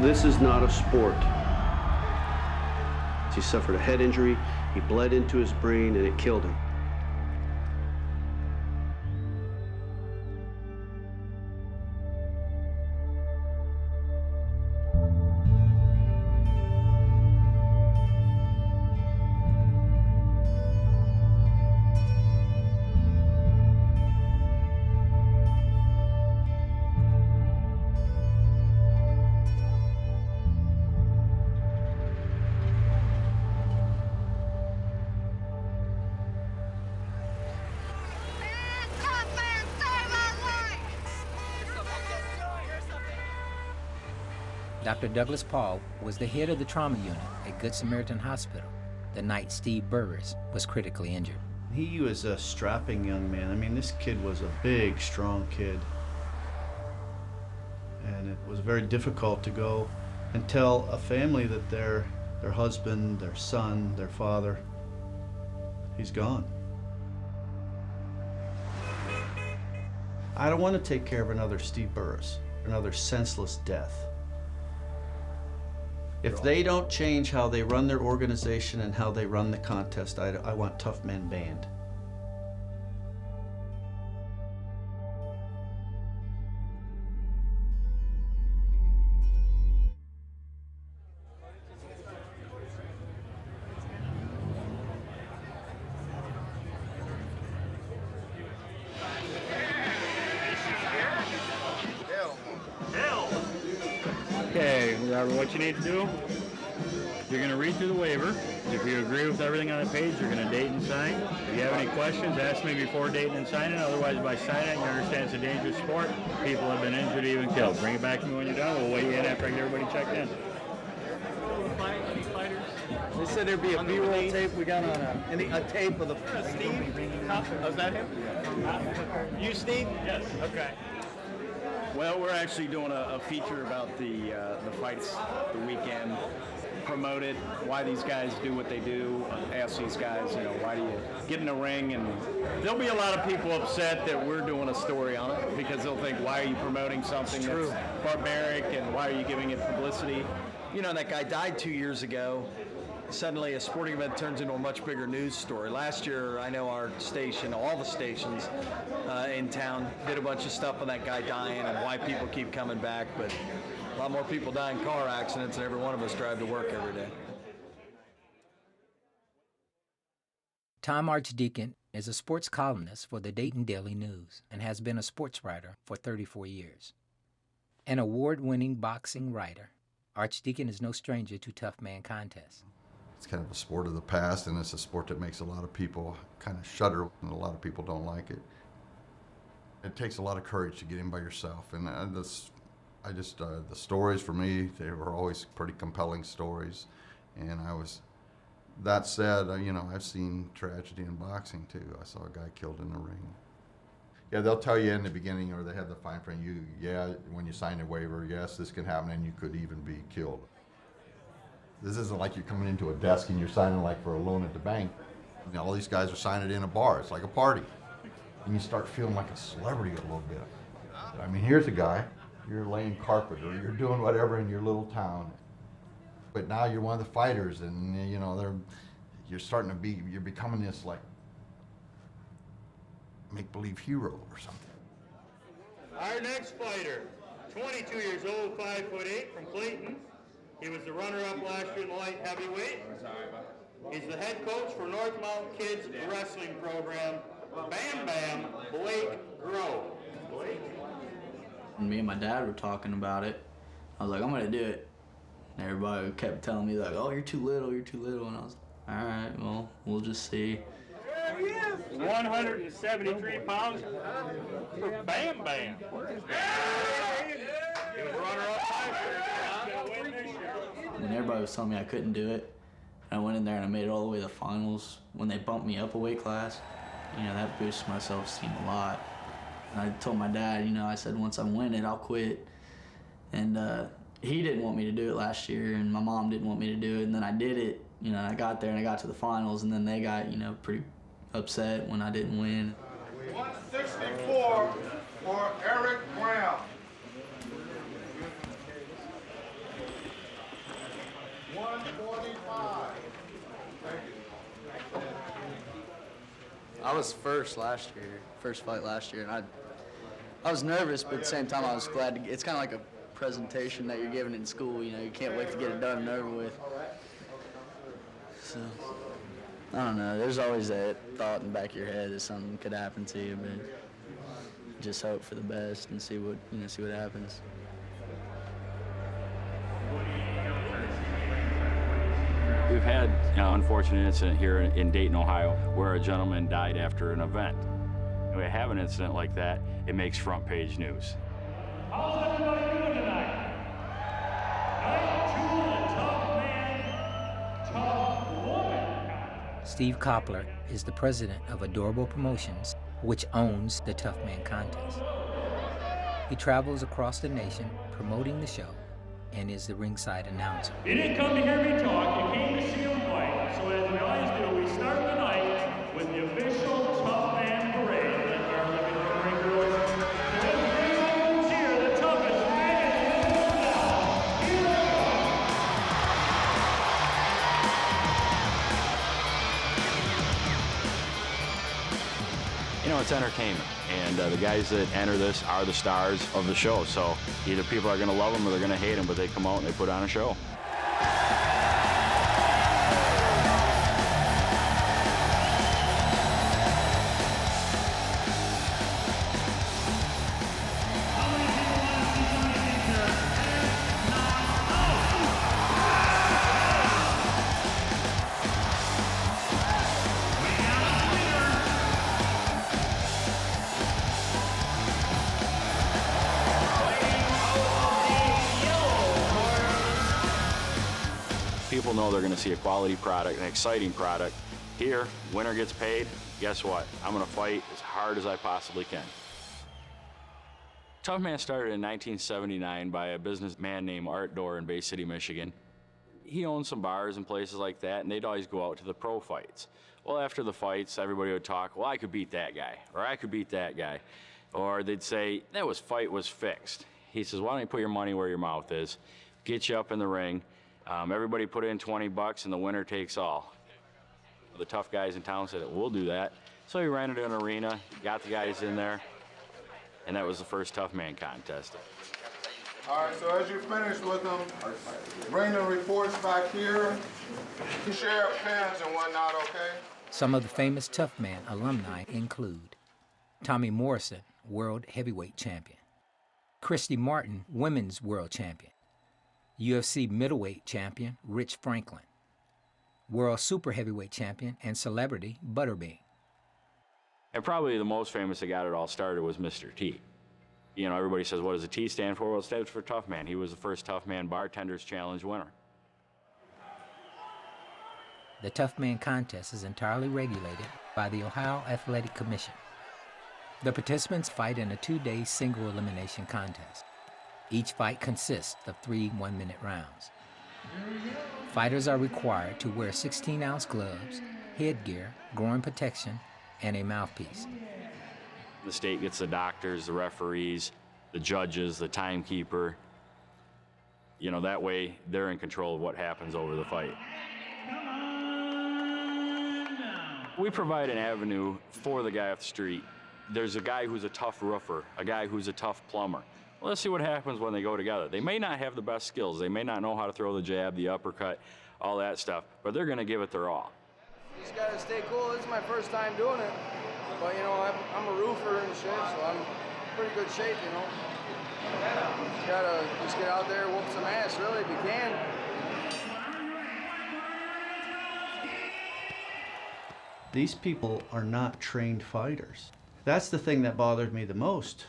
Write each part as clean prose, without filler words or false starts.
This is not a sport. He suffered a head injury, he bled into his brain, and it killed him. Dr. Douglas Paul was the head of the trauma unit at Good Samaritan Hospital the night Steve Burris was critically injured. He was a strapping young man. I mean, this kid was a big, strong kid. And it was very difficult to go and tell a family that their husband, their son, their father, he's gone. I don't want to take care of another Steve Burris, another senseless death. If they don't change how they run their organization and how they run the contest, I want Toughman banned. Okay, what you need to do, you're going to read through the waiver. If you agree with everything on the page, you're going to date and sign. If you have any questions, ask me before dating and signing. Otherwise, by signing it, you understand it's a dangerous sport. People have been injured, even killed. Bring it back to me when you're done. We'll weigh you in after I get everybody checked in. Any fighters? They said there'd be a B-roll tape. We got on a tape of the... Steve? Was that him? You, Steve? Yes. Okay. Well, we're actually doing a feature about the fights, the weekend, promote it, why these guys do what they do, ask these guys, why do you get in the ring? And there'll be a lot of people upset that we're doing a story on it because they'll think, why are you promoting something that's barbaric and why are you giving it publicity? That guy died 2 years ago. Suddenly a sporting event turns into a much bigger news story. Last year, I know our station, all the stations in town, did a bunch of stuff on that guy dying and why people keep coming back, but a lot more people die in car accidents than every one of us drive to work every day. Tom Archdeacon is a sports columnist for the Dayton Daily News and has been a sports writer for 34 years. An award-winning boxing writer, Archdeacon is no stranger to Toughman contests. It's kind of a sport of the past, and it's a sport that makes a lot of people kind of shudder, and a lot of people don't like it. It takes a lot of courage to get in by yourself, and the stories for me, they were always pretty compelling stories, and that said, I've seen tragedy in boxing too. I saw a guy killed in the ring. Yeah, they'll tell you in the beginning, or they have the fine print, when you sign a waiver, yes, this can happen, and you could even be killed. This isn't like you're coming into a desk and you're signing like for a loan at the bank. All these guys are signing in a bar. It's like a party. And you start feeling like a celebrity a little bit. I mean, here's a guy, you're laying carpet or you're doing whatever in your little town. But now you're one of the fighters and, you're becoming this like make-believe hero or something. Our next fighter, 22 years old, 5'8", from Clayton. He was the runner-up last year in the light heavyweight. He's the head coach for North Mountain Kids Wrestling Program. Bam Bam, Blake Grove. Blake? Me and my dad were talking about it. I was like, I'm gonna do it. And everybody kept telling me like, oh, you're too little. And I was like, all right, well, we'll just see. 173 pounds for Bam Bam. He was runner-up last year. He's gonna win this year. And everybody was telling me I couldn't do it. I went in there and I made it all the way to the finals. When they bumped me up a weight class, that boosted my self-esteem a lot. And I told my dad, I said, once I win it, I'll quit. And he didn't want me to do it last year, and my mom didn't want me to do it. And then I did it, I got there and I got to the finals, and then they got, pretty upset when I didn't win. 164 for Eric Brown. was first fight last year, and I was nervous, but at the same time I was glad it's kind of like a presentation that you're giving in school. You know, you can't wait to get it done and over with. So, I don't know. There's always that thought in the back of your head that something could happen to you, but just hope for the best and see what happens. We've had an unfortunate incident here in Dayton, Ohio, where a gentleman died after an event. When we have an incident like that, it makes front page news. How's everybody doing tonight? Night 2 of the Toughman, Steve Koppler is the president of Adorable Promotions, which owns the Toughman contest. He travels across the nation promoting the show and is the ringside announcer. You didn't come to hear me talk, you came to see him fight. So as we always do, we start the night with the official Toughman parade. Led by our living room ring girls. And then bring homes here, the toughest man in the world. Here we go. You know, it's entertainment, and the guys that enter this are the stars of the show. So either people are going to love them or they're going to hate them, but they come out and they put on a show. People know they're going to see a quality product, an exciting product. Here, winner gets paid. Guess what? I'm going to fight as hard as I possibly can. Toughman started in 1979 by a businessman named Art Dorr in Bay City, Michigan. He owned some bars and places like that, and they'd always go out to the pro fights. Well, after the fights, everybody would talk, well, I could beat that guy, or I could beat that guy. Or they'd say, fight was fixed. He says, why don't you put your money where your mouth is, get you up in the ring, everybody put in $20 and the winner takes all. The tough guys in town said, we'll do that. So he rented an arena, got the guys in there, and that was the first Toughman contest. All right, so as you finish with them, bring the reports back here. Share pens and whatnot, okay? Some of the famous Toughman alumni include Tommy Morrison, World Heavyweight Champion; Christy Martin, Women's World Champion; UFC Middleweight Champion Rich Franklin; World Super Heavyweight Champion and celebrity Butterbean. And probably the most famous that got it all started was Mr. T. You know, everybody says, what does the T stand for? Well, it stands for Toughman. He was the first Toughman Bartenders Challenge winner. The Toughman contest is entirely regulated by the Ohio Athletic Commission. The participants fight in a 2-day single elimination contest. Each fight consists of 3 one-minute rounds. Fighters are required to wear 16-ounce gloves, headgear, groin protection, and a mouthpiece. The state gets the doctors, the referees, the judges, the timekeeper. You know, that way they're in control of what happens over the fight. We provide an avenue for the guy off the street. There's a guy who's a tough roofer, a guy who's a tough plumber. Well, let's see what happens when they go together. They may not have the best skills. They may not know how to throw the jab, the uppercut, all that stuff, but they're going to give it their all. You just got to stay cool. This is my first time doing it. But, you know, I'm a roofer and shit, so I'm in pretty good shape, you know. You got to just get out there and whoop some ass, really, if you can. These people are not trained fighters. That's the thing that bothered me the most.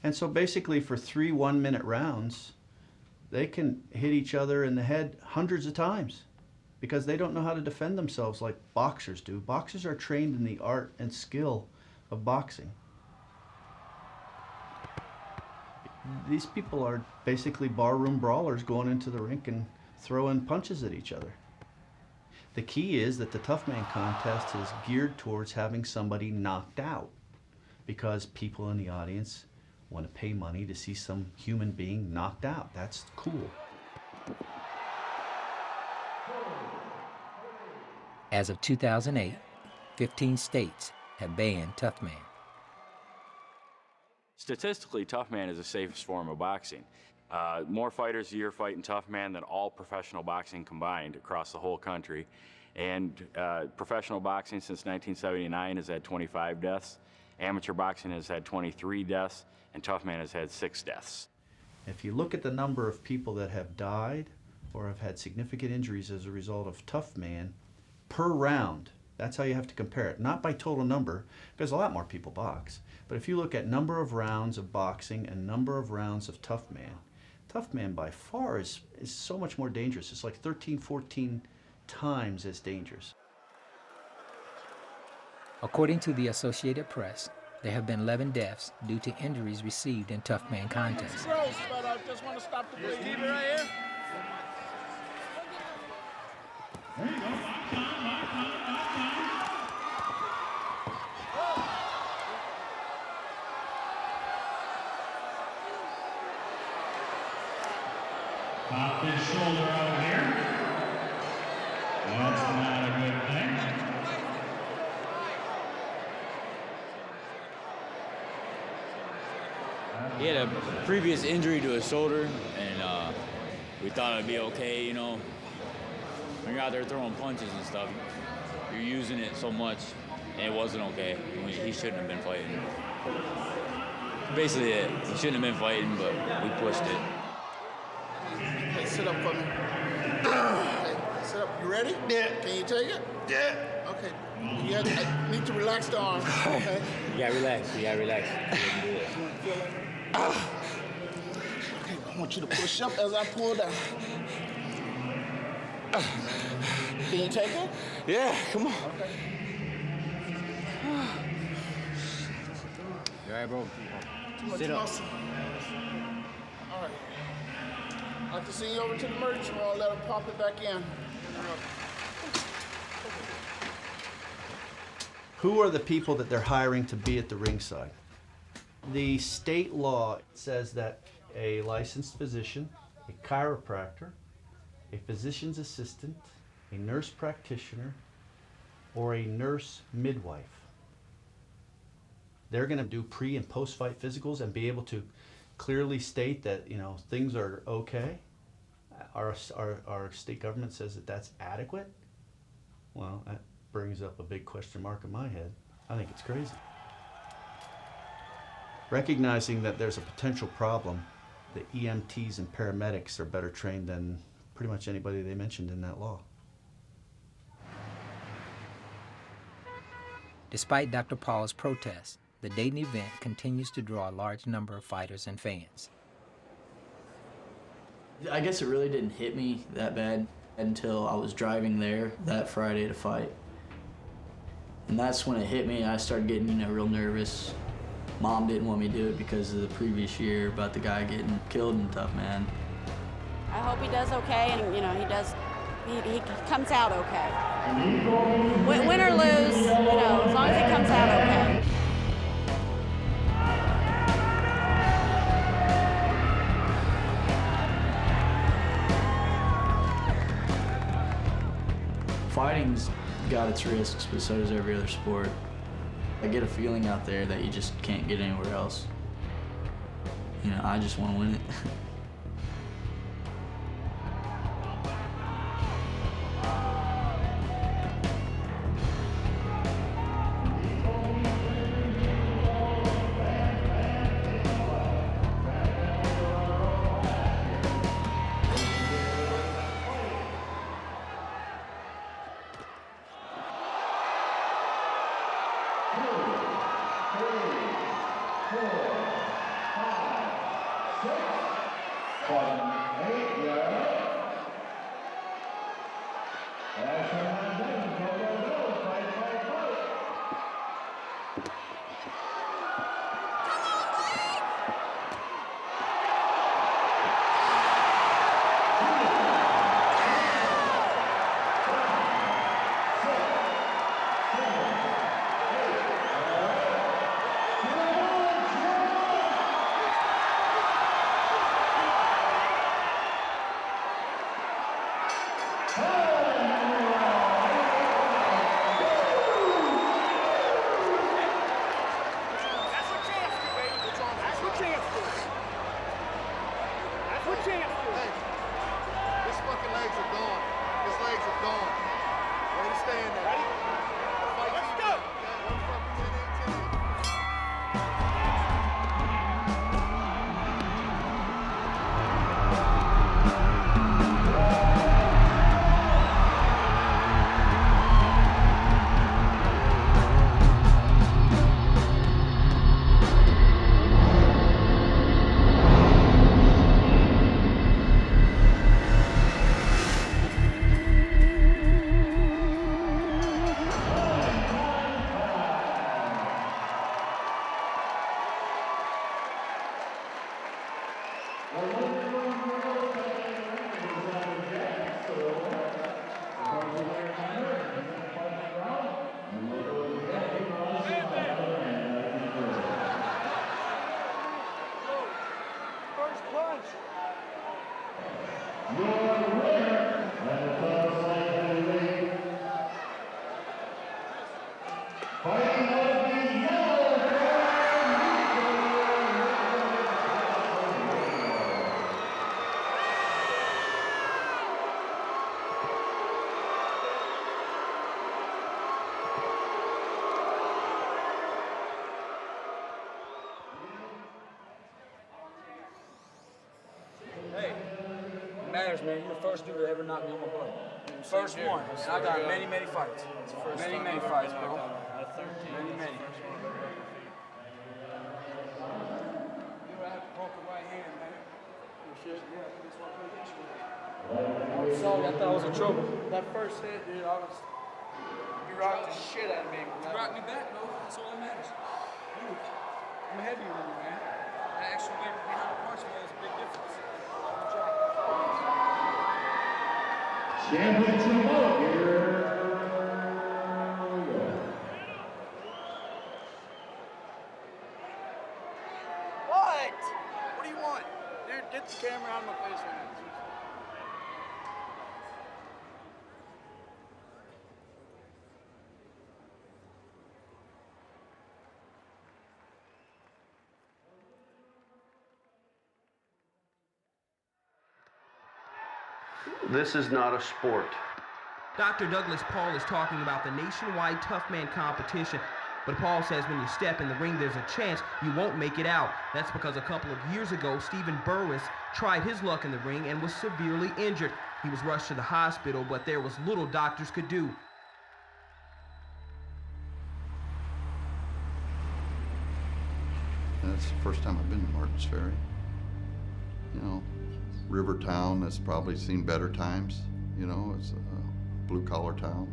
And so basically for 3 one-minute rounds, they can hit each other in the head hundreds of times because they don't know how to defend themselves like boxers do. Boxers are trained in the art and skill of boxing. These people are basically barroom brawlers going into the rink and throwing punches at each other. The key is that the Toughman contest is geared towards having somebody knocked out because people in the audience want to pay money to see some human being knocked out. That's cool. As of 2008, 15 states have banned Toughman. Statistically, Toughman is the safest form of boxing. More fighters a year fight in Toughman than all professional boxing combined across the whole country. And professional boxing since 1979 has had 25 deaths. Amateur boxing has had 23 deaths, and Toughman has had 6 deaths. If you look at the number of people that have died or have had significant injuries as a result of Toughman per round, that's how you have to compare it. Not by total number, because a lot more people box. But if you look at number of rounds of boxing and number of rounds of Toughman by far is so much more dangerous. It's like 13, 14 times as dangerous. According to the Associated Press, there have been 11 deaths due to injuries received in Toughman contests. Gross, but I just want to stop the bleeding. Keep it right here. There you go. Lock time. Pop his shoulder out here. That's not a good thing. He had a previous injury to his shoulder, and we thought it'd be okay, you know. When you're out there throwing punches and stuff, you're using it so much, and it wasn't okay. He shouldn't have been fighting. Basically it. He shouldn't have been fighting, but we pushed it. Hey, sit up for me. Hey, sit up. You ready? Yeah. Can you take it? Yeah. Okay. I need to relax the arm. Okay. You gotta relax. You gotta relax. Okay, I want you to push up as I pull down. Can you take it? Yeah, come on. Okay. You all right, bro? Too much Sit up. muscle. All right. I'd like to send you over to the emergency room. Let them pop it back in. Who are the people that they're hiring to be at the ringside? The state law says that a licensed physician, a chiropractor, a physician's assistant, a nurse practitioner, or a nurse midwife, they're going to do pre and post-fight physicals and be able to clearly state that, you know, things are okay. Our state government says that that's adequate. Well, that brings up a big question mark in my head. I think it's crazy. Recognizing that there's a potential problem, the EMTs and paramedics are better trained than pretty much anybody they mentioned in that law. Despite Dr. Paul's protest, the Dayton event continues to draw a large number of fighters and fans. I guess it really didn't hit me that bad until I was driving there that Friday to fight. And that's when it hit me. I started getting, you know, real nervous. Mom didn't want me to do it because of the previous year about the guy getting killed in Toughman. I hope he does okay, and, you know, he comes out okay. Win or lose, you know, as long as he comes out okay. Fighting's got its risks, but so does every other sport. I get a feeling out there that you just can't get anywhere else. You know, I just want to win it. Hey, it matters, man. You're the first dude to ever knock me on my butt. First one. And I got many, many fights. Many fights, bro. Many. I'm sorry, I thought I was in trouble. That first hit, dude, you rocked the shit out of me. You rocked me back, bro. That's all that matters. I'm heavier than you, man. That extra weight behind the punch, man, is a big difference. Stand with some up here. What? What do you want? Dude, get the camera out of my face right now. This is not a sport. Dr. Douglas Paul is talking about the nationwide Toughman competition, but Paul says when you step in the ring, there's a chance you won't make it out. That's because a couple of years ago, Stephen Burris tried his luck in the ring and was severely injured. He was rushed to the hospital, but there was little doctors could do. That's the first time I've been to Martins Ferry. You know, river town that's probably seen better times. You know, it's a blue-collar town.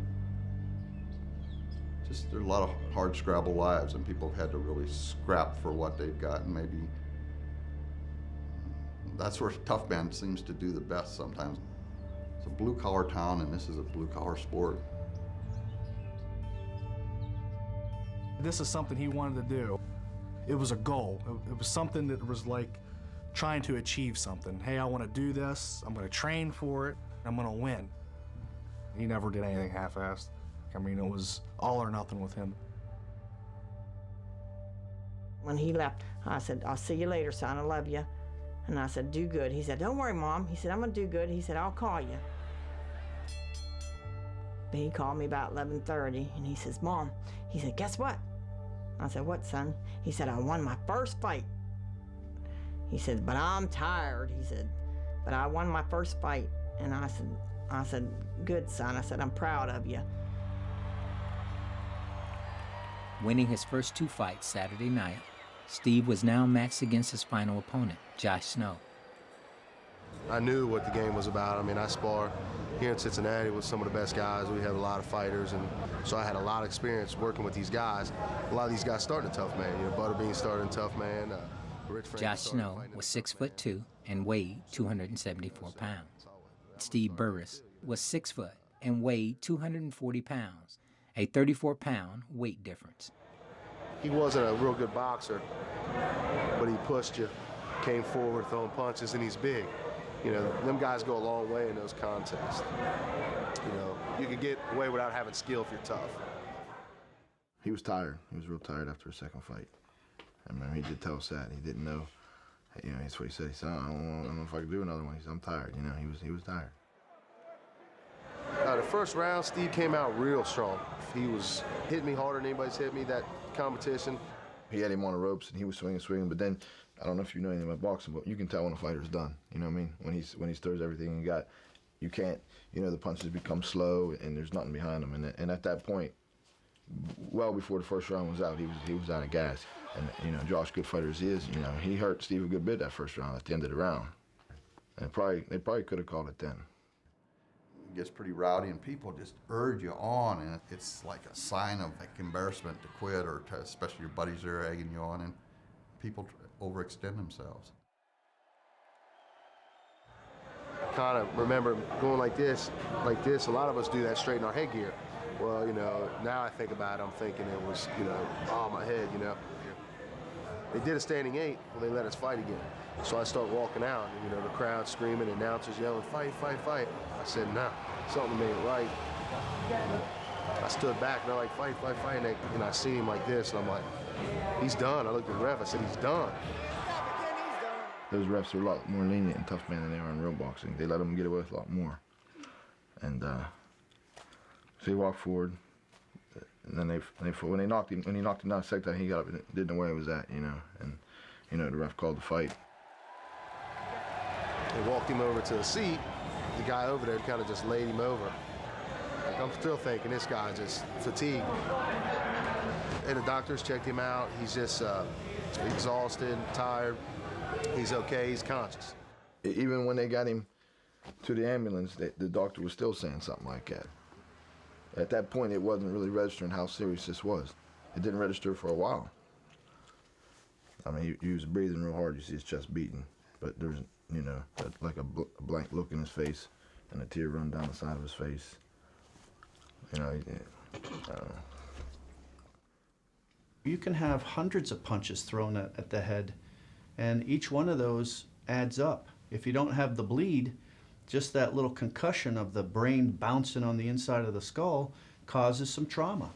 Just there are a lot of hard scrabble lives, and people have had to really scrap for what they've got, and maybe that's where Toughman seems to do the best sometimes. It's a blue-collar town, and this is a blue-collar sport. This is something he wanted to do. It was a goal. It was something that was like trying to achieve something. Hey, I want to do this. I'm going to train for it. I'm going to win. He never did anything half-assed. I mean, it was all or nothing with him. When he left, I said, I'll see you later, son. I love you. And I said, do good. He said, don't worry, Mom. He said, I'm going to do good. He said, I'll call you. But he called me about 11:30, and he says, Mom, he said, guess what? I said, what, son? He said, I won my first fight. He said, but I'm tired. He said, but I won my first fight. And I said, good, son. I said, I'm proud of you. Winning his first two fights Saturday night, Steve was now matched against his final opponent, Josh Snow. I knew what the game was about. I mean, I spar here in Cincinnati with some of the best guys. We have a lot of fighters, and so I had a lot of experience working with these guys. A lot of these guys started in Toughman. You know, Butterbean started in Toughman. Josh Snow was 6'2" and weighed 274 pounds. Steve Burris was 6 foot and weighed 240 pounds, a 34-pound weight difference. He wasn't a real good boxer, but he pushed you, came forward, throwing punches, and he's big. You know, them guys go a long way in those contests. You know, you can get away without having skill if you're tough. He was tired. He was real tired after his second fight. I mean, he did tell us that. He didn't know. You know, that's what he said. He said, I don't know if I can do another one. He said, I'm tired. You know, he was tired. The first round, Steve came out real strong. He was hitting me harder than anybody's hit me that competition. He had him on the ropes, and he was swinging, but then, I don't know if you know anything about boxing, but you can tell when a fighter's done. You know what I mean? When he stirs everything he got, you can't, you know, the punches become slow, and there's nothing behind them. And at that point, well before the first round was out, he was out of gas. And, you know, Josh, good fighter as he is, you know, he hurt Steve a good bit that first round at the end of the round. And they probably could have called it then. It gets pretty rowdy, and people just urge you on, and it's like a sign of like embarrassment to quit, or to, especially your buddies are egging you on, and people overextend themselves. I kind of remember going like this. A lot of us do that straight in our headgear. Well, you know, now I think about it, I'm thinking it was, you know, oh, my head, you know. They did a standing 8 when they let us fight again. So I start walking out, and the crowd screaming, announcers yelling, fight, fight, fight. I said, nah, something ain't right. I stood back, and they're like, fight, fight, fight. And I see him like this, and I'm like, he's done. I looked at the ref, I said, he's done. Those refs are a lot more lenient in Toughman than they are in real boxing. They let them get away with a lot more. And so he walked forward, and then when he knocked him down the second time, he got up and didn't know where he was at, and the ref called the fight. They walked him over to the seat. The guy over there kind of just laid him over. Like, I'm still thinking this guy's just fatigued. And the doctors checked him out. He's just exhausted, tired. He's okay, he's conscious. Even when they got him to the ambulance, the doctor was still saying something like that. At that point, it wasn't really registering how serious this was. It didn't register for a while. I mean, he was breathing real hard. You see his chest beating, but there's, like a blank look in his face and a tear run down the side of his face. I don't know. You can have hundreds of punches thrown at the head, and each one of those adds up. If you don't have the bleed, just that little concussion of the brain bouncing on the inside of the skull causes some trauma.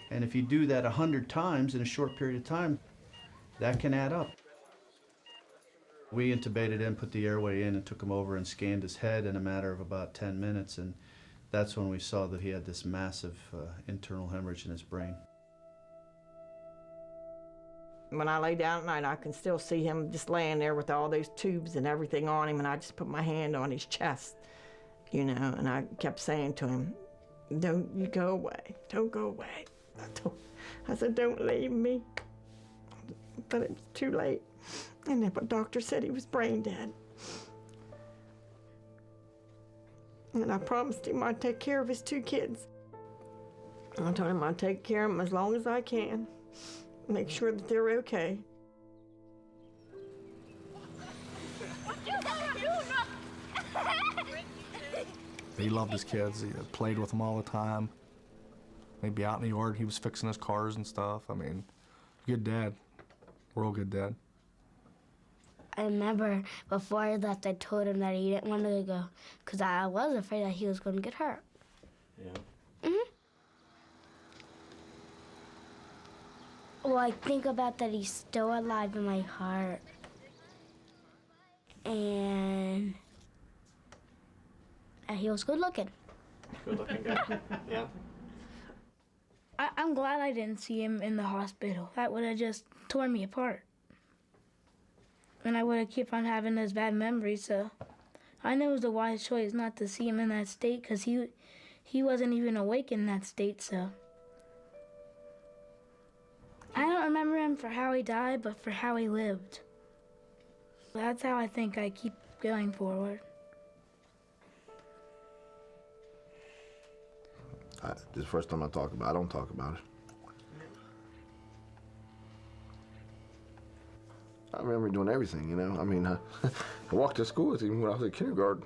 And if you do that 100 times in a short period of time, that can add up. We intubated him, put the airway in, and took him over and scanned his head in a matter of about 10 minutes, and that's when we saw that he had this massive internal hemorrhage in his brain. When I lay down at night, I can still see him just laying there with all those tubes and everything on him, and I just put my hand on his chest, and I kept saying to him, don't you go away, don't go away. I said, don't leave me. But it was too late, and the doctor said he was brain dead. And I promised him I'd take care of his 2 kids. I told him I'd take care of them as long as I can. Make sure that they're okay. He loved his kids. He played with them all the time. He'd be out in the yard. He was fixing his cars and stuff. I mean, good dad. Real good dad. I remember before I left, I told him that he didn't want to go because I was afraid that he was going to get hurt. Yeah. Well, I think about that he's still alive in my heart. And he was good looking. Good looking guy. Yeah. I'm glad I didn't see him in the hospital. That would have just torn me apart. And I would have kept on having those bad memories, so I know it was a wise choice not to see him in that state because he wasn't even awake in that state, so. I don't remember him for how he died, but for how he lived. That's how I think I keep going forward. This is the first time I talk about it. I don't talk about it. I remember doing everything, I mean, I walked to school with him when I was in kindergarten.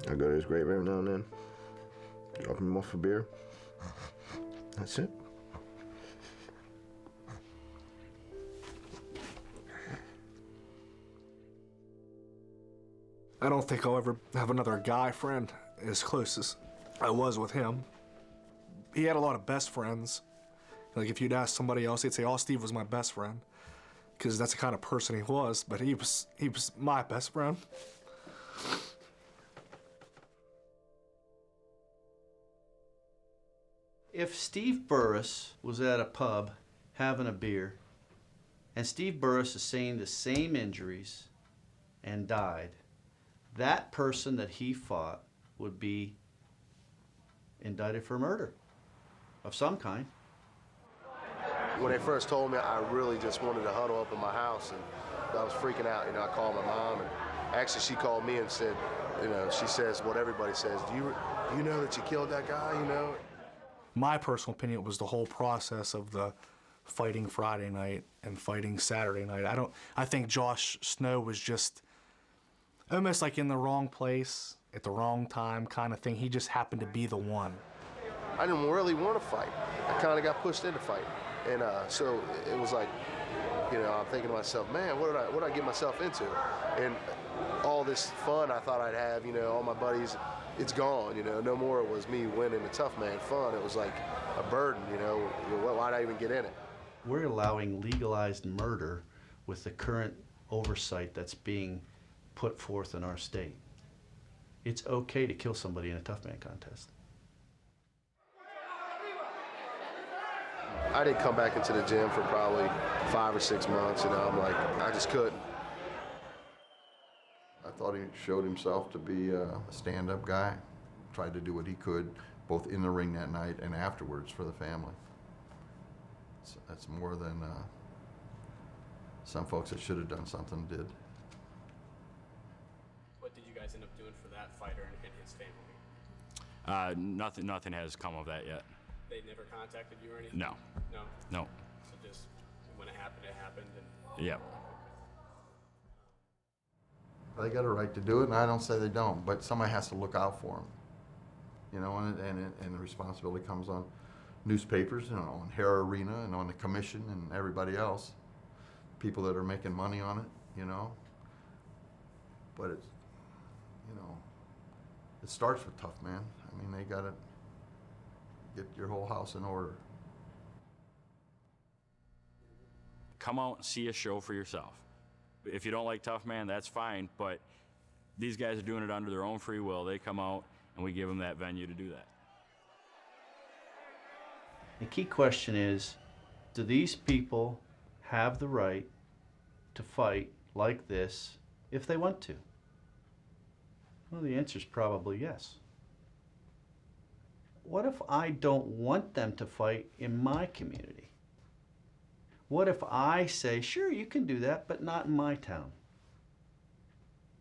I go to his grave every now and then, drop him off for beer. That's it. I don't think I'll ever have another guy friend as close as I was with him. He had a lot of best friends. Like if you'd ask somebody else, they'd say, oh, Steve was my best friend. Because that's the kind of person he was, but he was my best friend. If Steve Burris was at a pub having a beer, and Steve Burris sustained the same injuries and died, that person that he fought would be indicted for murder of some kind. When they first told me, I really just wanted to huddle up in my house, and I was freaking out. I called my mom, and actually she called me and said, she says what everybody says, do you know that you killed that guy, My personal opinion was the whole process of the fighting Friday night and fighting Saturday night. I think Josh Snow was just almost like in the wrong place at the wrong time kind of thing. He just happened to be the one. I didn't really want to fight. I kind of got pushed into fighting. And so it was like, you know, I'm thinking to myself, man, what did I get myself into? And all this fun I thought I'd have, you know, all my buddies, it's gone, you know. No more it was me winning the Toughman fun. It was like a burden, you know. Why'd I even get in it? We're allowing legalized murder with the current oversight that's being put forth in our state. It's okay to kill somebody in a Toughman contest. I didn't come back into the gym for probably 5 or 6 months, you know. I'm like, I just couldn't. I thought he showed himself to be a stand-up guy. Tried to do what he could, both in the ring that night and afterwards for the family. So that's more than some folks that should have done something did. What did you guys end up doing for that fighter and his family? Nothing has come of that yet. They never contacted you or anything? No. No? No. So just when it happened, and... Yep. They got a right to do it, and I don't say they don't, but somebody has to look out for them. You know, and the responsibility comes on newspapers, you know, on Hair Arena and on the commission and everybody else, people that are making money on it, you know. But it's, you know, it starts with Toughman. I mean, they got to get your whole house in order. Come out and see a show for yourself. If you don't like Toughman, that's fine, but these guys are doing it under their own free will. They come out, and we give them that venue to do that. The key question is, do these people have the right to fight like this if they want to? Well, the answer is probably yes. What if I don't want them to fight in my community? What if I say, sure, you can do that, but not in my town?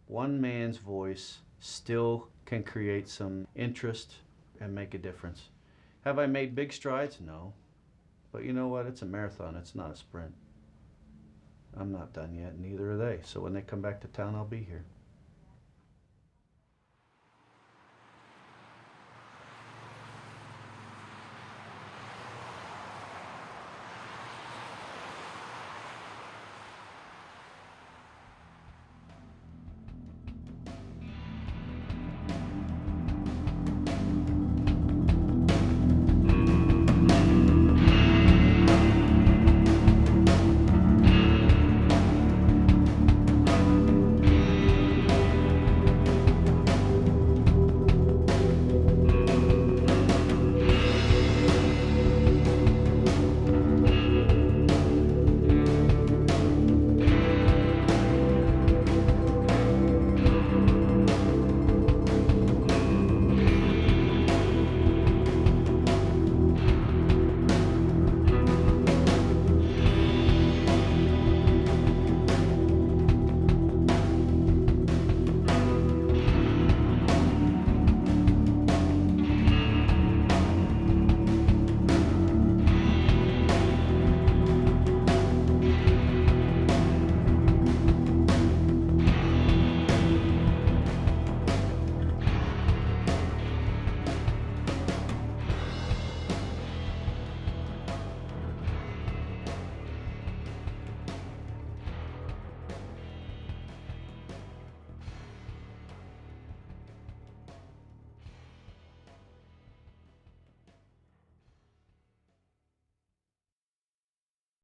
One man's voice still can create some interest and make a difference. Have I made big strides? No. But you know what? It's a marathon. It's not a sprint. I'm not done yet, neither are they. So when they come back to town, I'll be here.